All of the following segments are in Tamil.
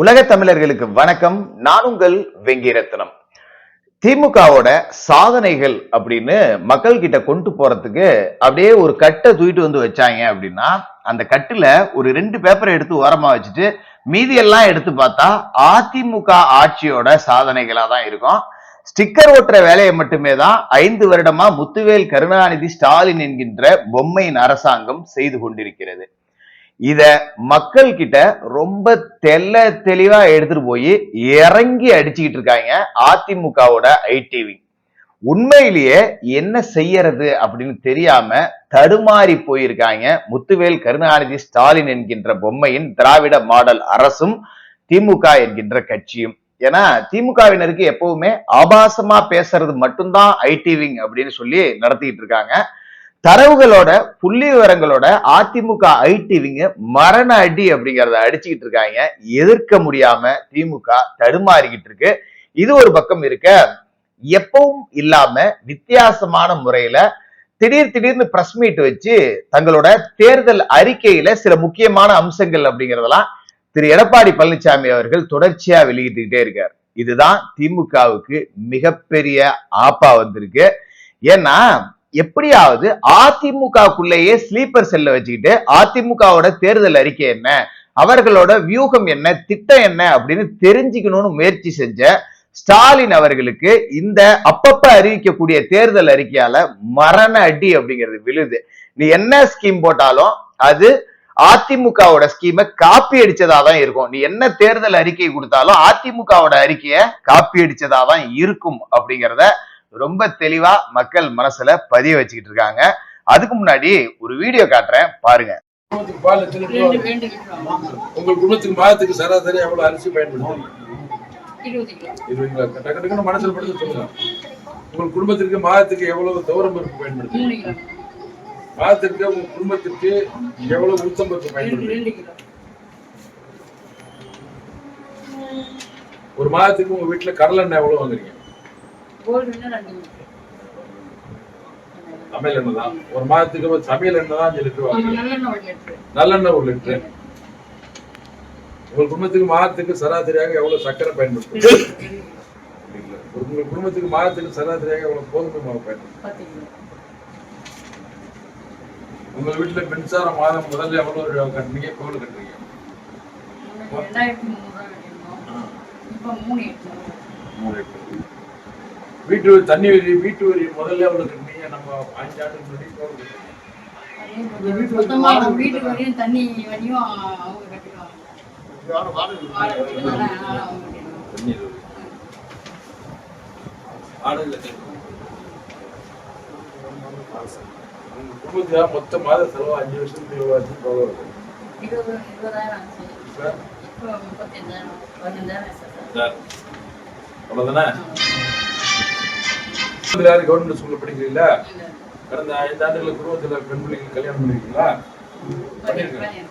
உலக தமிழர்களுக்கு வணக்கம். நான் உங்கள் வெங்கிரத்னம். திமுகவோட சாதனைகள் அப்படின்னு மக்கள் கிட்ட கொண்டு போறதுக்கு அப்படியே ஒரு கட்டை தூக்கிட்டு வந்து வச்சாங்க அப்படின்னா, அந்த கட்டுல ஒரு 2 பேப்பரை எடுத்து ஓரமா வச்சுட்டு மீதி எல்லாம் எடுத்து பார்த்தா அதிமுக ஆட்சியோட சாதனைகளா தான் இருக்கும். ஸ்டிக்கர் ஓட்டுற வேலையை மட்டுமே தான் 5 வருடமா முத்துவேல் கருணாநிதி ஸ்டாலின் என்கின்ற பொம்மையின் அரசாங்கம் செய்து கொண்டிருக்கிறது. இத மக்கள் கிட்ட ரொம்ப தெளிவா எடுத்துட்டு போய் இறங்கி அடிச்சுக்கிட்டு இருக்காங்க அதிமுகவோட ஐடிவி. உண்மையிலேயே என்ன செய்யறது அப்படின்னு தெரியாம தடுமாறி போயிருக்காங்க முத்துவேல் கருணாநிதி ஸ்டாலின் என்கின்ற பொம்மையின் திராவிட மாடல் அரசும் திமுக என்கின்ற கட்சியும். ஏன்னா திமுகவினருக்கு எப்பவுமே ஆபாசமா பேசுறது மட்டும்தான் ஐடிவிங் அப்படின்னு சொல்லி நடத்திட்டு இருக்காங்க. தரவுகளோட புள்ளி விவரங்களோட அதிமுக ஐடிவிங்க மரண அடி அப்படிங்கறத அடிச்சுக்கிட்டு இருக்காங்க. எதிர்க்க முடியாம திமுக தடுமாறிக்கிட்டு இருக்கு. இது ஒரு பக்கம் இருக்க, எப்பவும் இல்லாம வித்தியாசமான முறையில திடீர்னு பிரஸ் மீட் வச்சு தங்களோட தேர்தல் அறிக்கையில சில முக்கியமான அம்சங்கள் அப்படிங்கறதெல்லாம் திரு எடப்பாடி பழனிசாமி அவர்கள் தொடர்ச்சியா வெளியிட்டுக்கிட்டே இருக்காரு. இதுதான் திமுகவுக்கு மிகப்பெரிய ஆப்பா வந்திருக்கு. ஏன்னா எப்படியாவது அதிமுகக்குள்ளேயே ஸ்லீப்பர் செல்ல வச்சுக்கிட்டு அதிமுகவோட தேர்தல் அறிக்கை என்ன, அவர்களோட வியூகம் என்ன, திட்டம் என்ன அப்படின்னு தெரிஞ்சுக்கணும்னு முயற்சி செஞ்ச ஸ்டாலின் அவர்களுக்கு இந்த அப்பப்ப அறிவிக்கக்கூடிய தேர்தல் அறிக்கையால மரண அடி அப்படிங்கிறது விழுது. நீ என்ன ஸ்கீம் போட்டாலும் அது அதிமுகவோட ஸ்கீமை காப்பி அடிச்சதாதான் இருக்கும். நீ என்ன தேர்தல் அறிக்கை கொடுத்தாலும் அதிமுகவோட அறிக்கைய காப்பி அடிச்சதாதான் இருக்கும் அப்படிங்கிறத ரொம்ப தெளிவா மக்கள் மனசுல பதிய வச்சுக்கிட்டு இருக்காங்க. அதுக்கு முன்னாடி ஒரு வீடியோ காட்டுறேன், பாருங்க. உங்கள் குடும்பத்துக்கு மாதத்துக்கு சராசரி எவ்வளவு அரிசி பயன்படுத்துறீங்க? 20 மனசில் படுத்து சொல்லுங்க. உங்கள் குடும்பத்திற்கு மாதத்துக்கு எவ்வளவு துவரம் பருப்பு பயன்படுத்துறீங்க? மாதத்திற்கு உங்க குடும்பத்திற்கு எவ்வளவு உளுத்தம் பருப்பு பயன்படுத்துறீங்க? ஒரு மாதத்துக்கு உங்க வீட்டுல கடலை எண்ணெய் எவ்வளவு வாங்குறீங்க? சமையல் எண்ணெய் தான். ஒரு மாதத்துக்கு சமையல் எண்ணெய் தான் 5 லிட்டர் வாங்குறீங்க. நல்லெண்ணெய் 1 லிட்டர். உங்கள் குடும்பத்துக்கு மாதத்துக்கு சராசரியாக எவ்வளவு சர்க்கரை பயன்படுத்துறீங்க? உங்கள் குடும்பத்துக்கு மாதத்துக்கு சராசரியாக எவ்வளவு கோதுமை மாவு பயன்படுத்துறீங்க? உங்கள் வீட்டுல மின்சார மாதம் முதல்ல எவ்வளவு கட்டுறீங்க, எவ்வளவு கட்டுறீங்க? வீட்டு தண்ணி வரி, வீட்டு வரி முதல்ல எவ்வளவு கட்டுறீங்க? நம்ம 5 ஆண்டுக்கு முன்னாடி வீட்டு வரியும் தண்ணி வரியும் அவங்க கட்டிடுவாங்க. குடும்பத்துல மொத்த மாத செலவு 5 வருஷத்துக்கு எவ்வளவு இருக்கும்? 20,000 ஆச்சு. இப்போ 35,000 15,000 அவ்வளவுதானே? யாரும் கவர்மெண்ட் ஸ்கூல்ல படிக்கிறீங்களா? கடந்த 5 ஆண்டுகள் குடும்பத்துல பெண் பிள்ளைகள் கல்யாணம் பண்ணிருக்கீங்களா? பண்ணிருக்கீங்க.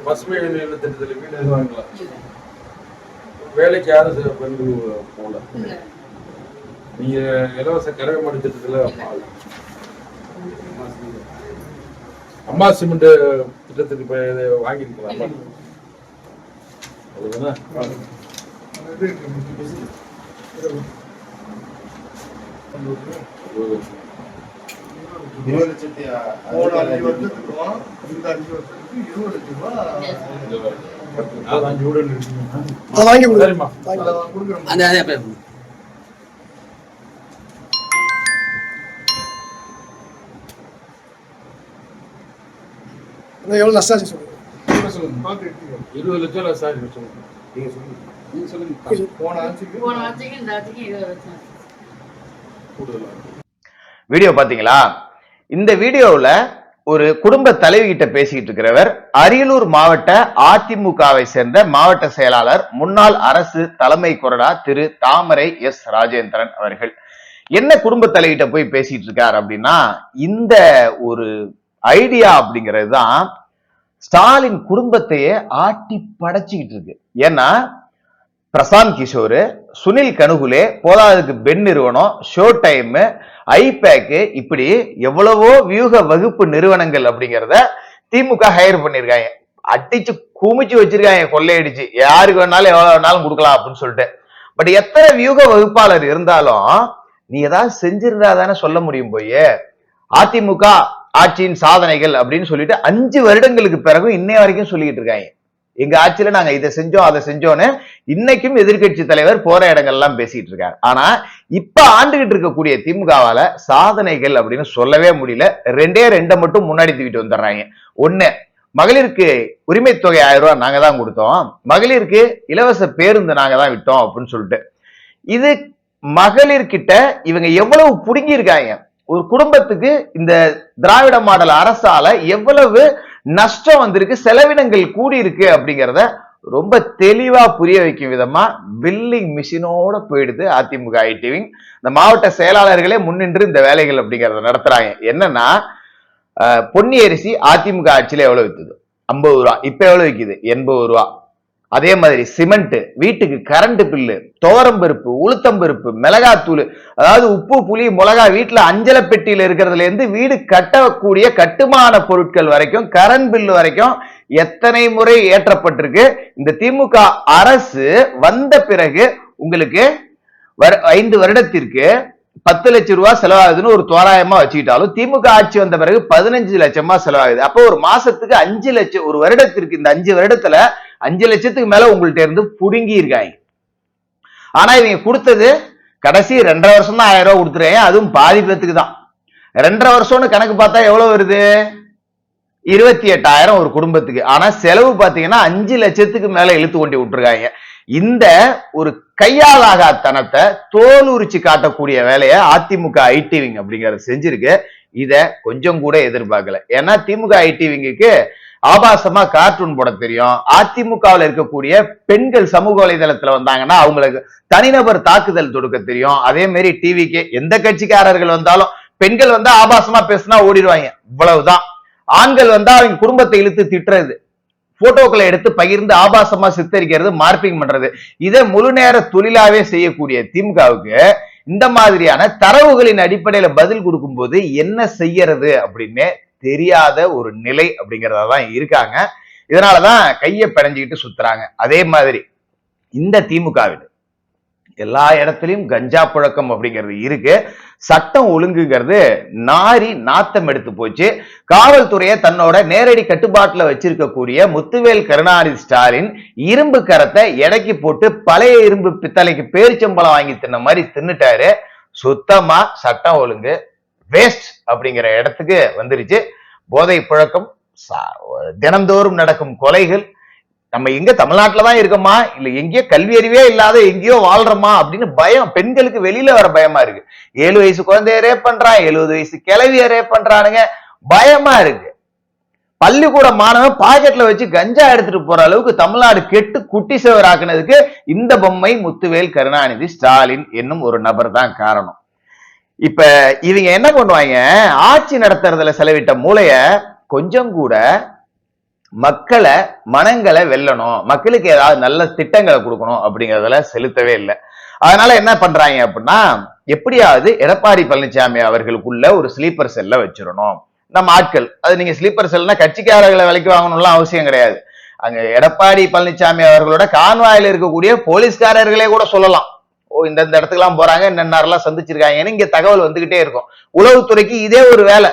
பசுமை திட்டத்தில் வீடு எதுவாங்களா? வேலைக்கு யாரும் பெண்கள் போகல. நீங்க இலவச கறவை மாடு திட்டத்துல அம்மா சிமெண்ட் திட்டத்துக்கு வாங்கிருக்கீங்களா? அவ்வளவுதானே? 20 லட்சத்தி 5 வருஷத்துக்கும் இந்த 5 வருஷத்துக்கு 20 லட்சம் ரூபாய் எவ்வளவு நஷ்டாச்சு சொல்லுங்க. 20 லட்சம் நஷ்டாச்சு சொல்லுங்க. நீங்க சொல்லுங்க. போன ஆட்சிக்கு இந்த ஆட்சிக்கு 20 லட்சம். வீடியோ பாத்தீங்களா? இந்த வீடியோவுல ஒரு குடும்ப தலைவி கிட்ட பேசிக்கிட்டு இருக்கிறவர் அரியலூர் மாவட்ட அதிமுகவை சேர்ந்த மாவட்ட செயலாளர், முன்னாள் அரசு தலைமை கொறடா திரு தாமரை எஸ் ராஜேந்திரன் அவர்கள். என்ன குடும்ப தலைவிட்ட போய் பேசிட்டு இருக்காரு அப்படின்னா, இந்த ஒரு ஐடியா அப்படிங்கிறது தான் ஸ்டாலின் குடும்பத்தையே ஆட்டி படைச்சுக்கிட்டு இருக்கு. ஏன்னா பிரசாந்த் கிஷோர், சுனில் கனுகுலே, போதாதுக்கு பென் நிறுவனம், ஷோ டைம், ஐபேக், இப்படி எவ்வளவோ வியூக வகுப்பு நிறுவனங்கள் அப்படிங்கிறத திமுக ஹையர் பண்ணிருக்காங்க. அடிச்சு குமிச்சு வச்சிருக்காங்க, கொள்ளையடிச்சு யாருக்கு வேணாலும் எவ்வளவு வேணாலும் கொடுக்கலாம் அப்படின்னு சொல்லிட்டு. பட் எத்தனை வியூக வகுப்பாளர் இருந்தாலும் நீ ஏதாவது செஞ்சிருந்தா தானே சொல்ல முடியும். போய் அதிமுக ஆட்சியின் சாதனைகள் அப்படின்னு சொல்லிட்டு 5 வருடங்களுக்கு பிறகு இன்னைய வரைக்கும் சொல்லிட்டு இருக்காங்க, எங்க ஆட்சியில நாங்க இதை செஞ்சோம் அதை செஞ்சோன்னு இன்னைக்கும் எதிர்கட்சி தலைவர் போற இடங்கள்லாம் பேசிட்டு இருக்காரு. ஆனா இப்ப ஆண்டுகிட்டு இருக்கக்கூடிய திமுகவால சாதனைகள் அப்படின்னு சொல்லவே முடியல. 2 மட்டும் முன்னாடி தூக்கிட்டு வந்துடுறாங்க. ஒண்ணு, மகளிருக்கு உரிமை தொகை 1000 ரூபாய் நாங்க தான் கொடுத்தோம், மகளிருக்கு இலவச பேருந்து நாங்க தான் விட்டோம் அப்படின்னு சொல்லிட்டு. இது மகளிர்கிட்ட இவங்க எவ்வளவு புடுங்கி இருக்காங்க. ஒரு குடும்பத்துக்கு இந்த திராவிட மாடல் அரசால எவ்வளவு நஷ்டம் வந்திருக்கு, செலவினங்கள் கூடி இருக்கு அப்படிங்கிறத ரொம்ப தெளிவா புரிய வைக்கும் விதமா பில்லிங் மிஷினோட போயிடுது அதிமுக ஐடிவிங். இந்த மாவட்ட செயலாளர்களே முன்னின்று இந்த வேலைகள் அப்படிங்கறத நடத்துறாங்க. என்னன்னா, பொன்னி அரிசி அதிமுக ஆட்சியில எவ்வளவு வித்துது? 50 ரூபா. இப்ப எவ்வளவு விக்குது? 80 ரூபா. அதே மாதிரி சிமெண்ட், வீட்டுக்கு கரண்ட் பில்லு, துவரம்பருப்பு, உளுத்தம்பருப்பு, மிளகாத்தூள், அதாவது உப்பு புளி மிளகா வீட்டுல அஞ்சல பெட்டியில இருக்கிறதுல இருந்து வீடு கட்டக்கூடிய கட்டுமான பொருட்கள் வரைக்கும், கரண்ட் பில்லு வரைக்கும் எத்தனை முறை ஏற்றப்பட்டிருக்கு. இந்த திமுக அரசு வந்த பிறகு உங்களுக்கு 5 வருடத்திற்கு 10 லட்சம் ரூபாய் செலவாகுதுன்னு ஒரு தோராயமா வச்சுக்கிட்டாலும், திமுக ஆட்சி வந்த பிறகு 15 லட்சமா செலவாகுது. அப்போ ஒரு மாசத்துக்கு 5 லட்சம், ஒரு வருடத்திற்கு இந்த 5 வருடத்துல 5 லட்சத்துக்கு மேல உங்கள்ட்ட இருந்து புடுங்கி இருக்காங்க. ஆனா இவங்க கொடுத்தது கடைசி 2.5 வருஷம் தான் 1000 ரூபாய் கொடுத்துருங்க, அதுவும் பாதி பேத்துக்கு தான். 2.5 வருஷம்னு கணக்கு பார்த்தா எவ்வளவு வருது? 28,000 ஒரு குடும்பத்துக்கு. ஆனா செலவு பாத்தீங்கன்னா 5 லட்சத்துக்கு மேல இழுத்து கொண்டு விட்டுருக்காங்க. இந்த ஒரு கையாளாகத்தனத்தை தோல் உரிச்சு காட்டக்கூடிய வேலையை அதிமுக ஐடிவிங் அப்படிங்கறது செஞ்சிருக்கு. இத கொஞ்சம் கூட எதிர்பார்க்கல. ஏன்னா திமுக ஐடிவிங்குக்கு ஆபாசமா கார்ட்டூன் போட தெரியும். அதிமுகவில் இருக்கக்கூடிய பெண்கள் சமூக வலைதளத்துல வந்தாங்கன்னா அவங்களுக்கு தனிநபர் தாக்குதல் தொடுக்க தெரியும். அதே மாதிரி டிவிக்கு எந்த கட்சிக்காரர்கள் வந்தாலும் பெண்கள் வந்தா ஆபாசமா பேசினா ஓடிடுவாங்க, இவ்வளவுதான். ஆண்கள் வந்தா அவங்க குடும்பத்தை இழுத்து திட்டுறது, போட்டோக்களை எடுத்து பகிர்ந்து ஆபாசமா சித்தரிக்கிறது, மார்பிங் பண்றது, இதை முழு நேர தொழிலாவே செய்யக்கூடிய திமுகவுக்கு இந்த மாதிரியான தரவுகளின் அடிப்படையில பதில் கொடுக்கும் போது என்ன செய்யறது அப்படின்னு தெரியாத ஒரு நிலை அப்படிங்கறதான் இருக்காங்க. இதனாலதான் கையை பிணைஞ்சுக்கிட்டு சுத்துறாங்க. அதே மாதிரி இந்த திமுகவில் எல்லா இடத்துலயும் கஞ்சா புழக்கம் அப்படிங்கிறது இருக்கு. சட்டம் ஒழுங்குங்கிறது நாரி நாத்தம் எடுத்து போச்சு. காவல்துறையை தன்னோட நேரடி கட்டுப்பாட்டுல வச்சிருக்கக்கூடிய முத்துவேல் கருணாநிதி ஸ்டாலின் இரும்பு கரத்தை எடைக்கு போட்டு பழைய இரும்பு பித்தளைக்கு பேரிச்சம்பளம் வாங்கி தின்ன மாதிரி தின்னுட்டாரு. சுத்தமா சட்டம் ஒழுங்கு வேஸ்ட் அப்படிங்கிற இடத்துக்கு வந்துருச்சு. போதை புழக்கம், தினந்தோறும் நடக்கும் கொலைகள், நம்ம எங்க தமிழ்நாட்டுலதான் இருக்கோமா இல்ல எங்கேயோ கல்வி அறிவே இல்லாத எங்கேயோ வாழ்றோமா அப்படின்னு பயம். பெண்களுக்கு வெளியில வர பயமா இருக்கு. 7 வயசு குழந்தைய ரேப் பண்றான், 70 வயசு கிளவிய ரேப் பண்றானுங்க, பயமா இருக்கு. பள்ளிக்கூட மாணவன் பாக்கெட்ல வச்சு கஞ்சா எடுத்துட்டு போற அளவுக்கு தமிழ்நாடு கெட்டு குட்டி சேவராக்குனதுக்கு இந்த பொம்மை முத்துவேல் கருணாநிதி ஸ்டாலின் என்னும் ஒரு நபர் தான் காரணம். இப்ப இவங்க என்ன பண்ணுவாங்க, ஆட்சி நடத்துறதுல செலவிட்ட மூளைய கொஞ்சம் கூட மக்களை மனங்களை வெல்லணும், மக்களுக்கு ஏதாவது நல்ல திட்டங்களை கொடுக்கணும் அப்படிங்கறதுல செலுத்தவே இல்லை. அதனால என்ன பண்றாங்க அப்படின்னா, எப்படியாவது எடப்பாடி பழனிசாமி அவர்களுக்குள்ள ஒரு ஸ்லீப்பர் செல்ல வச்சிடணும் நம்ம ஆட்கள். அது நீங்க ஸ்லீப்பர் செல்னா கட்சிக்காரர்களை விலைக்கு வாங்கணும்லாம் அவசியம் கிடையாது. அங்க எடப்பாடி பழனிசாமி அவர்களோட கான்வாயில இருக்கக்கூடிய போலீஸ்காரர்களே கூட சொல்லலாம், ஓ இந்த இடத்துக்கு எல்லாம் போறாங்க, என்னென்னலாம் சந்திச்சிருக்காங்கன்னு இங்க தகவல் வந்துகிட்டே இருக்கும். உளவுத்துறைக்கு இதே ஒரு வேலை.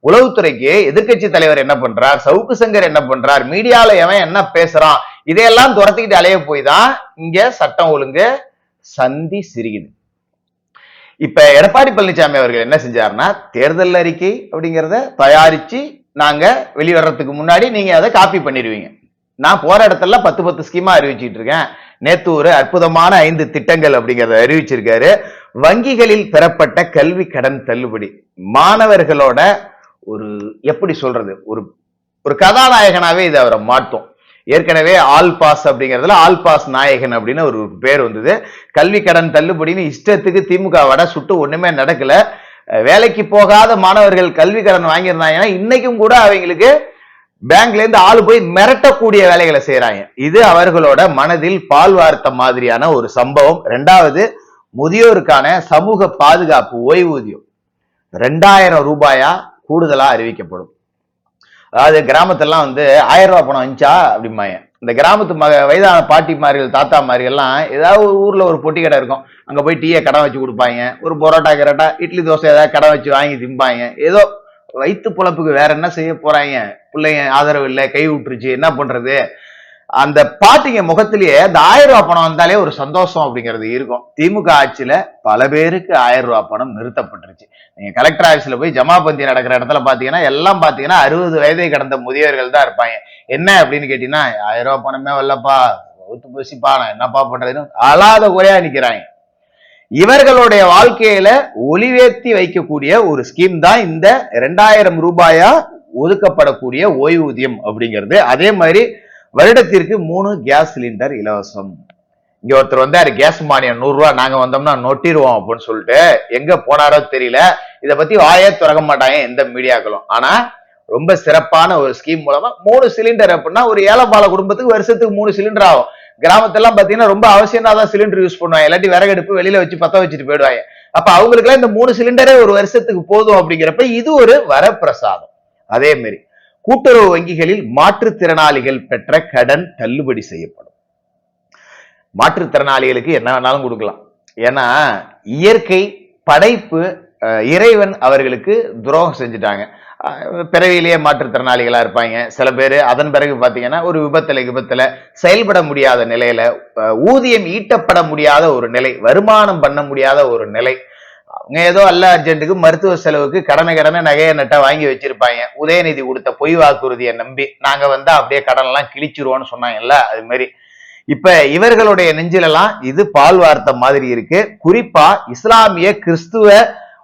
உளவுத்துறைக்கு எதிர்கட்சி தலைவர் என்ன பண்றார், சவுக்கு சங்கர் என்ன பண்றார், மீடியால எவன் என்ன பேசுறான், இதையெல்லாம் துரத்திக்கிட்டு அலைய போய் தான் இங்க சட்டம் ஒழுங்கு சந்தி சிரிக்குது. இப்ப எடப்பாடி பழனிசாமி அவர்கள் என்ன செஞ்சாருன்னா, தேர்தல் அறிக்கை அப்படிங்கிறத தயாரிச்சு நாங்க வெளிவரத்துக்கு முன்னாடி நீங்க அதை காப்பி பண்ணிடுவீங்க. நான் போற இடத்துல 10 ஸ்கீமா அறிவிச்சிட்டு இருக்கேன். நேத்து ஒரு அற்புதமான 5 திட்டங்கள் அப்படிங்கறத அறிவிச்சிருக்காரு. வங்கிகளில் பெறப்பட்ட கல்வி கடன் தள்ளுபடி, மாணவர்களோட ஒரு எப்படி சொல்றது, ஒரு கதாநாயகனாவே இது அவரை மாட்டும். ஏற்கனவே ஆல் பாஸ் அப்படிங்கிறதுல ஆல் பாஸ் நாயகன் அப்படின்னு ஒரு பேர் வந்தது. கல்வி கடன் தள்ளுபடின்னு இஷ்டத்துக்கு திமுக வட சுட்டு ஒண்ணுமே நடக்கல. வேலைக்கு போகாத மாணவர்கள் கல்வி கடன் வாங்கியிருந்தாங்கன்னா இன்னைக்கும் கூட அவங்களுக்கு பேங்க்ல இருந்து ஆளு போய் மிரட்டக்கூடிய வேலைகளை செய்யறாங்க. இது அவர்களோட மனதில் பால் வார்த்த மாதிரியான ஒரு சம்பவம். 2வது, முதியோருக்கான சமூக பாதுகாப்பு ஓய்வூதியம் 2000 ரூபாயா கூடுதலா அறிவிக்கப்படும். அதாவது கிராமத்தெல்லாம் வந்து 1000 ரூபாய் பணம் வந்துச்சா அப்படிம்பாங்க. இந்த கிராமத்து வயதான பாட்டிமார்கள் தாத்தா மார்கள்லாம் ஏதாவது ஒரு ஊர்ல ஒரு பொட்டி கடை இருக்கும், அங்க போய் டீயை கடன் வச்சு கொடுப்பாங்க, ஒரு பரோட்டா கிரோட்டா இட்லி தோசை ஏதாவது கடன் வச்சு வாங்கி திம்பாங்க. ஏதோ வயிற்று பொழப்புக்கு வேற என்ன செய்ய போறாங்க, பிள்ளைங்க ஆதரவு இல்லை, கை விட்டுருச்சு, என்ன பண்றது. அந்த பாட்டிங்க முகத்திலேயே அந்த 1000 ரூபாய் பணம் வந்தாலே ஒரு சந்தோஷம் அப்படிங்கிறது இருக்கும். திமுக ஆட்சியில பல பேருக்கு 1000 ரூபாய் பணம் நிறுத்தப்பட்டுருச்சு. நீங்க கலெக்டர் ஆபீஸ்ல போய் ஜமாபந்தி நடக்கிற இடத்துல பாத்தீங்கன்னா எல்லாம் பாத்தீங்கன்னா 60 வயதை கடந்த முதியவர்கள் தான் இருப்பாங்க. என்ன அப்படின்னு கேட்டீங்கன்னா, 1000 ரூபாய் பணமே வரலப்பா, ஒத்து போச்சுப்பா, நான் என்னப்பா பண்றதுன்னு அழாத குறையா நிக்கிறாங்க. இவர்களுடைய வாழ்க்கையில ஒளிவேத்தி வைக்கக்கூடிய ஒரு ஸ்கீம் தான் இந்த 2000 ரூபாயா ஒதுக்கப்படக்கூடிய ஓய்வூதியம் அப்படிங்கிறது. அதே மாதிரி வருடத்திற்கு 3 கேஸ் சிலிண்டர் இலவசம். இங்க ஒருத்தர் வந்தாரு, கேஸ் மானியம் 100 ரூபாய் நாங்க வந்தோம்னா நொட்டிடுவோம் அப்படின்னு சொல்லிட்டு எங்க போனாரோ தெரியல. இதை பத்தி வாயே திறக்க மாட்டாங்க எந்த மீடியாக்களும். ஆனா ரொம்ப சிறப்பான ஒரு ஸ்கீம் மூலமா 3 சிலிண்டர் அப்படின்னா ஒரு ஏழைப்பாள குடும்பத்துக்கு வருஷத்துக்கு 3 சிலிண்டர் ஆகும். கிராமத்தெல்லாம் பாத்தீங்கன்னா ரொம்ப அவசியமா தான் சிலிண்டர் யூஸ் பண்ணுவாங்க, இல்லாட்டி விறகடுப்பு வெளியில வச்சு பத்த வச்சுட்டு போயிடுவாங்க. அப்ப அவங்களுக்கு எல்லாம் இந்த 3 சிலிண்டரே ஒரு வருஷத்துக்கு போதும் அப்படிங்கிறப்ப இது ஒரு வரப்பிரசாதம். அதே மாதிரி கூட்டுறவு வங்கிகளில் மாற்றுத்திறனாளிகள் பெற்ற கடன் தள்ளுபடி செய்யப்படும். மாற்றுத்திறனாளிகளுக்கு என்ன வேணாலும் கொடுக்கலாம். ஏன்னா இயற்கை படைப்பு, இறைவன் அவர்களுக்கு துரோகம் செஞ்சுட்டாங்க. பிறவியிலேயே மாற்றுத்திறனாளிகளா இருப்பாங்க சில பேர். அதன் பிறகு பாத்தீங்கன்னா ஒரு விபத்துல செயல்பட முடியாத நிலையில, ஊதியம் ஈட்டப்பட முடியாத ஒரு நிலை, வருமானம் பண்ண முடியாத ஒரு நிலை, அவங்க ஏதோ அல்ல அர்ஜென்ட்டுக்கு மருத்துவ செலவுக்கு கடனை நகையை நட்டா வாங்கி வச்சிருப்பாங்க. உதயநிதி கொடுத்த பொய் வாக்குறுதியை நம்பி நாங்க வந்தா அப்படியே கடன் எல்லாம் கிழிச்சிருவோம்னு சொன்னாங்கல்ல, அது மாதிரி இப்ப இவர்களுடைய நெஞ்சிலெல்லாம் இது பால் வார்த்த மாதிரி இருக்கு. குறிப்பா இஸ்லாமிய, கிறிஸ்துவ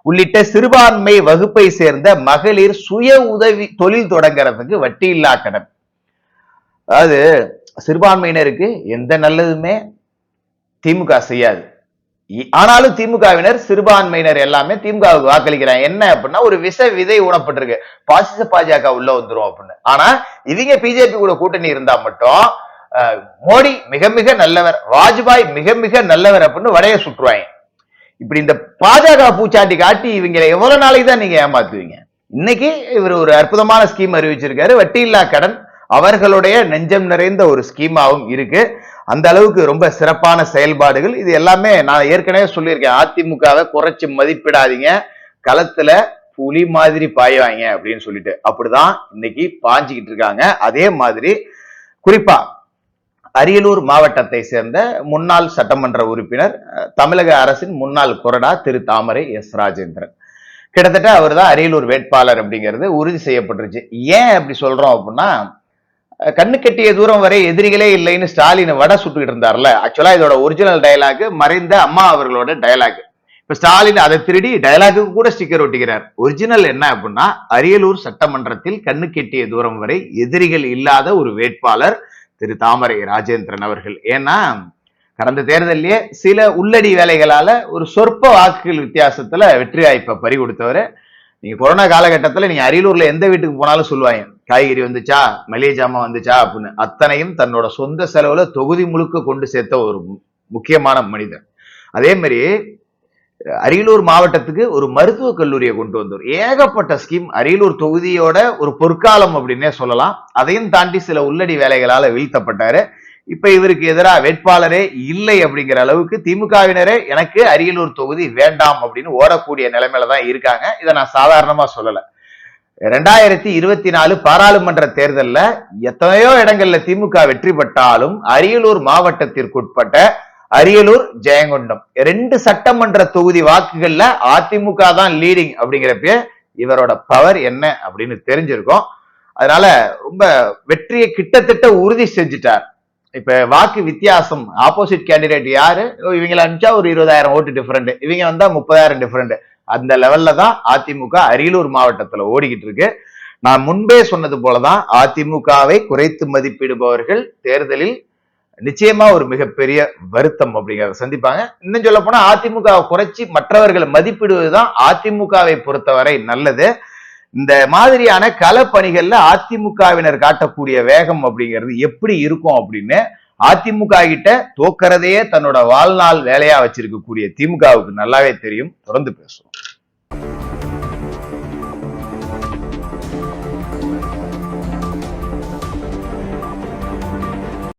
உள்ளிட்ட சிறுபான்மை வகுப்பை சேர்ந்த மகளிர் சுய உதவி தொழில் தொடங்குறதுக்கு வட்டி இல்லா கடன். அதாவது சிறுபான்மையினருக்கு எந்த நல்லதுமே திமுக செய்யாது. ஆனாலும் திமுகவினர், சிறுபான்மையினர் எல்லாமே திமுகவுக்கு வாக்களிக்கிறாங்க. என்ன அப்படின்னா ஒரு விஷ விதை ஊனப்பட்டிருக்கு, பாசிச பாஜக உள்ள வந்துரும் அப்படின்னு. ஆனா இவங்க பிஜேபி கூட கூட்டணி இருந்தா மட்டும் மோடி மிக மிக நல்லவர், வாஜ்பாய் மிக மிக நல்லவர் அப்படின்னு வடைய சுற்றுவாங்க. இப்படி இந்த பாஜக பூச்சாட்டி காட்டி இவங்களை எவ்வளவு நாளைக்கு தான் நீங்க ஏமாத்துவீங்க? இன்னைக்கு இவர் ஒரு அற்புதமான ஸ்கீம் அறிவிச்சிருக்காரு, வட்டி இல்லா கடன். அவர்களுடைய நெஞ்சம் நிறைந்த ஒரு ஸ்கீமாவும் இருக்கு. அந்த அளவுக்கு ரொம்ப சிறப்பான செயல்பாடுகள். இது எல்லாமே நான் ஏற்கனவே சொல்லியிருக்கேன், அதிமுகவை குறைச்சு மதிப்பிடாதீங்க, களத்துல புலி மாதிரி பாய்வாங்க அப்படின்னு சொல்லிட்டு. அப்படிதான் இன்னைக்கு பாஞ்சுக்கிட்டு இருக்காங்க. அதே மாதிரி குறிப்பா அரியலூர் மாவட்டத்தை சேர்ந்த முன்னாள் சட்டமன்ற உறுப்பினர், தமிழக அரசின் முன்னாள் கொறடா திரு தாமரை எஸ் ராஜேந்திரன், கிட்டத்தட்ட அவர் தான் அரியலூர் வேட்பாளர் அப்படிங்கிறது உறுதி செய்யப்பட்டுருச்சு. ஏன் அப்படி சொல்றோம் அப்படின்னா, கண்ணு கட்டிய தூரம் வரை எதிரிகளே இல்லைன்னு ஸ்டாலின் வடை சுட்டுக்கிட்டு இருந்தார்ல, ஆக்சுவலா இதோட ஒரிஜினல் டயலாக் மறைந்த அம்மா அவர்களோட டயலாக். இப்ப ஸ்டாலின் அதை திருடி டயலாக்கு கூட ஸ்டிக்கர் ஒட்டிக்கிறார். ஒரிஜினல் என்ன அப்படின்னா, அரியலூர் சட்டமன்றத்தில் கண்ணு கெட்டிய தூரம் வரை எதிரிகள் இல்லாத ஒரு வேட்பாளர் திரு தாமரை ராஜேந்திரன் அவர்கள். ஏன்னா கடந்த தேர்தலிலேயே சில உள்ளடி வேலைகளால ஒரு சொற்ப வாக்குகள் வித்தியாசத்துல வெற்றி வாய்ப்பை பறி கொடுத்தவர். நீங்க கொரோனா காலகட்டத்துல நீங்க அரியலூர்ல எந்த வீட்டுக்கு போனாலும் சொல்லுவாங்க, காய்கறி வந்துச்சா, மளிகை ஜாமான் வந்துச்சா அப்படின்னு. அத்தனையும் தன்னோட சொந்த செலவுல தொகுதி முழுக்க கொண்டு சேர்த்த ஒரு முக்கியமான மனிதர். அதே மாதிரி அரியலூர் மாவட்டத்துக்கு ஒரு மருத்துவக் கல்லூரியை கொண்டு வந்தவர். ஏகப்பட்ட ஸ்கீம், அரியலூர் தொகுதியோட ஒரு பொற்காலம் அப்படின்னே சொல்லலாம். அதையும் தாண்டி சில உள்ளடி வேலைகளால வீழ்த்தப்பட்டாரு. இப்ப இவருக்கு எதிராக வேட்பாளரே இல்லை அப்படிங்கிற அளவுக்கு திமுகவினரே எனக்கு அரியலூர் தொகுதி வேண்டாம் அப்படின்னு ஓடக்கூடிய நிலைமையில தான் இருக்காங்க. இதை நான் சாதாரணமா சொல்லல. 2024 பாராளுமன்ற தேர்தல்ல எத்தனையோ இடங்கள்ல திமுக வெற்றி பெற்றாலும் அரியலூர் மாவட்டத்திற்குட்பட்ட அரியலூர், ஜெயங்கொண்டம் 2 சட்டமன்ற தொகுதி வாக்குகள்ல அதிமுக தான் லீடிங் அப்படிங்கிறப்ப இவரோட பவர் என்ன அப்படின்னு தெரிஞ்சிருக்கும். அதனால ரொம்ப வெற்றியை கிட்டத்தட்ட உறுதி செஞ்சுட்டார். இப்ப வாக்கு வித்தியாசம், ஆப்போசிட் கேண்டிடேட் யாரு, இவங்களை அனுப்பிச்சா ஒரு 20,000 ஓட்டு டிஃபரெண்ட், இவங்க வந்தா 30,000 டிஃபரெண்ட். அந்த லெவல்ல தான் அதிமுக அரியலூர் மாவட்டத்துல ஓடிக்கிட்டு இருக்கு. நான் முன்பே சொன்னது போலதான் அதிமுகவை குறைத்து மதிப்பிடுபவர்கள் தேர்தலில் நிச்சயமா ஒரு மிகப்பெரிய வருத்தம் அப்படிங்கிறத சந்திப்பாங்க. இன்னும் சொல்ல போனா அதிமுகவை குறைச்சி மற்றவர்களை மதிப்பிடுவதுதான் அதிமுகவை பொறுத்தவரை நல்லது. இந்த மாதிரியான கள பணிகள்ல அதிமுகவினர் காட்டக்கூடிய வேகம் அப்படிங்கிறது எப்படி இருக்கும் அப்படின்னு அதிமுக கிட்ட தோக்கிறதையே தன்னோட வாழ்நாள் வேலையா வச்சிருக்கக்கூடிய திமுகவுக்கு நல்லாவே தெரியும். தொடர்ந்து பேசுவோம்.